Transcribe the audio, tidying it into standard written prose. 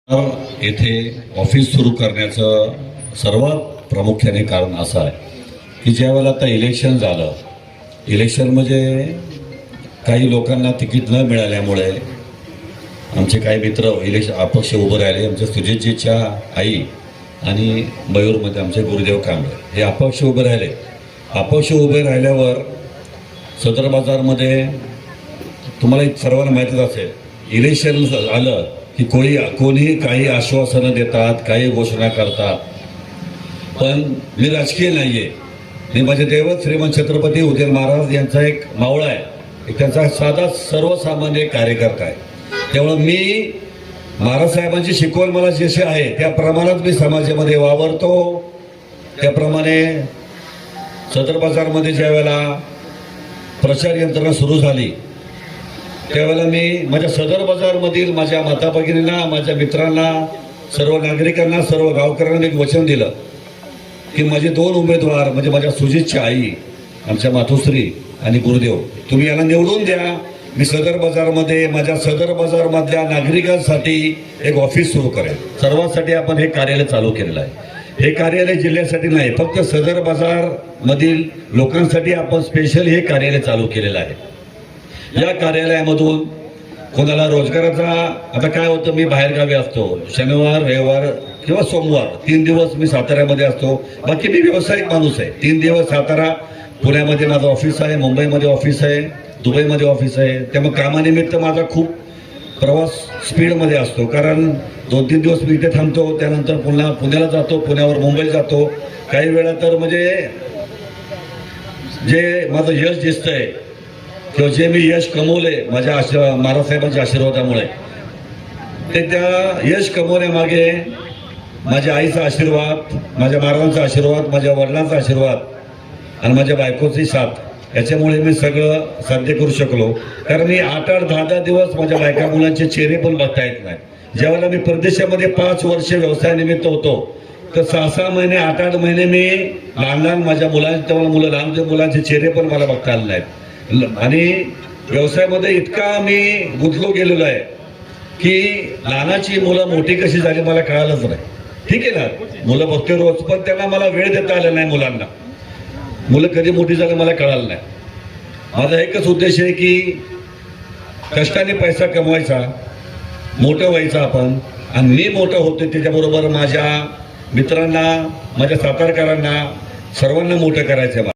येथे ऑफिस सुरू करण्याचं सर्वात प्रामुख्याने कारण असं आहे की ज्यावेळेला आता इलेक्शन झालं, इलेक्शन म्हणजे काही लोकांना तिकीट न मिळाल्यामुळे आमचे काही मित्र अपक्ष उभे राहिले. आमच्या सुजितजीच्या आई आणि मयूरमध्ये आमचे गुरुदेव कांबळे हे अपक्ष उभे राहिले. अपक्ष उभे राहिल्यावर सदर बाजारमध्ये तुम्हाला सर्वांना माहीतच असेल, इलेक्शन आलं की कोणी काही आश्वासनं देतात, काही घोषणा करतात. पण मी राजकीय नाही आहे. मी माझे दैवत श्रीमंत छत्रपती उदयन महाराज यांचा एक मावळा आहे, एक त्यांचा साधा सर्वसामान्य कार्यकर्ता आहे. त्यामुळं मी महाराज साहेबांची शिकवण मला जशी आहे त्या प्रमाणात मी समाजामध्ये वावरतो. त्याप्रमाणे सदर बाजारमध्ये ज्या वेळेला प्रचार यंत्रणा सुरू झाली त्यावेळेला मी माझ्या सदर बाजारमधील माझ्या माता भगिनींना, माझ्या मित्रांना, सर्व नागरिकांना, सर्व गावकऱ्यांना एक वचन दिलं की माझे दोन उमेदवार म्हणजे माझ्या सुजितची आई, आमच्या मातोश्री आणि गुरुदेव, तुम्ही यांना निवडून द्या. मी सदर बाजारमध्ये माझ्या सदर बाजारमधल्या नागरिकांसाठी एक ऑफिस सुरू करेल. सर्वांसाठी आपण हे कार्यालय चालू केलेलं आहे. हे कार्यालय जिल्ह्यासाठी नाही, फक्त सदर बाजार मधील लोकांसाठी आपण स्पेशल हे कार्यालय चालू केलेलं आहे. या कार्यालयामधून कोणाला रोजगाराचा, आता काय होतं, मी बाहेरगावी असतो, शनिवार, रविवार किंवा सोमवार 3 दिवस मी साताऱ्यामध्ये असतो. बाकी मी व्यावसायिक माणूस आहे. 3 दिवस सातारा, पुण्यामध्ये माझं ऑफिस आहे, मुंबईमध्ये ऑफिस आहे, दुबईमध्ये ऑफिस आहे. त्यामुळे कामानिमित्त माझा खूप प्रवास स्पीडमध्ये असतो, कारण 2-3 दिवस मी इथे थांबतो, त्यानंतर पुन्हा पुण्याला जातो, पुण्यावर मुंबईला जातो. काही वेळा तर म्हणजे जे माझं यश दिसतंय किंवा जे मी यश कमवले माझ्या महाराजसाहेबांच्या आशीर्वादामुळे, ते त्या यश कमवण्यामागे माझ्या आईचा आशीर्वाद, माझ्या महाराजांचा आशीर्वाद, माझ्या वडिलांचा आशीर्वाद आणि माझ्या बायकोची साथ, याच्यामुळे मी सगळं साध्य करू शकलो. कारण मी 8-8, 10-10 दिवस माझ्या बायका मुलांचे चेहरे पण बघता येत नाही. ज्यावेळेला मी परदेशामध्ये 5 वर्ष व्यवसायानिमित्त होतो तर 6-6 महिने, 8-8 महिने मी लहान माझ्या मुलांचे, तेव्हा लहान मुलांचे चेहरे पण मला बघता आले नाहीत. आणि व्यवसायामध्ये इतका मी गुंतलो गेलेलो आहे की लहानाची मुलं मोठी कशी झाली मला कळालंच नाही. ठीक आहे ना, मुलं बघते रोज, पण त्यांना मला वेळ देता आला नाही. मुलांना मुलं कधी मोठी झाली मला कळालं नाही. माझा एकच उद्देश आहे की कष्टाने पैसा कमवायचा, मोठं व्हायचं आपण, आणि मी मोठं होतो त्याच्याबरोबर माझ्या मित्रांना, माझ्या सातारकरांना, सर्वांना मोठं करायचं.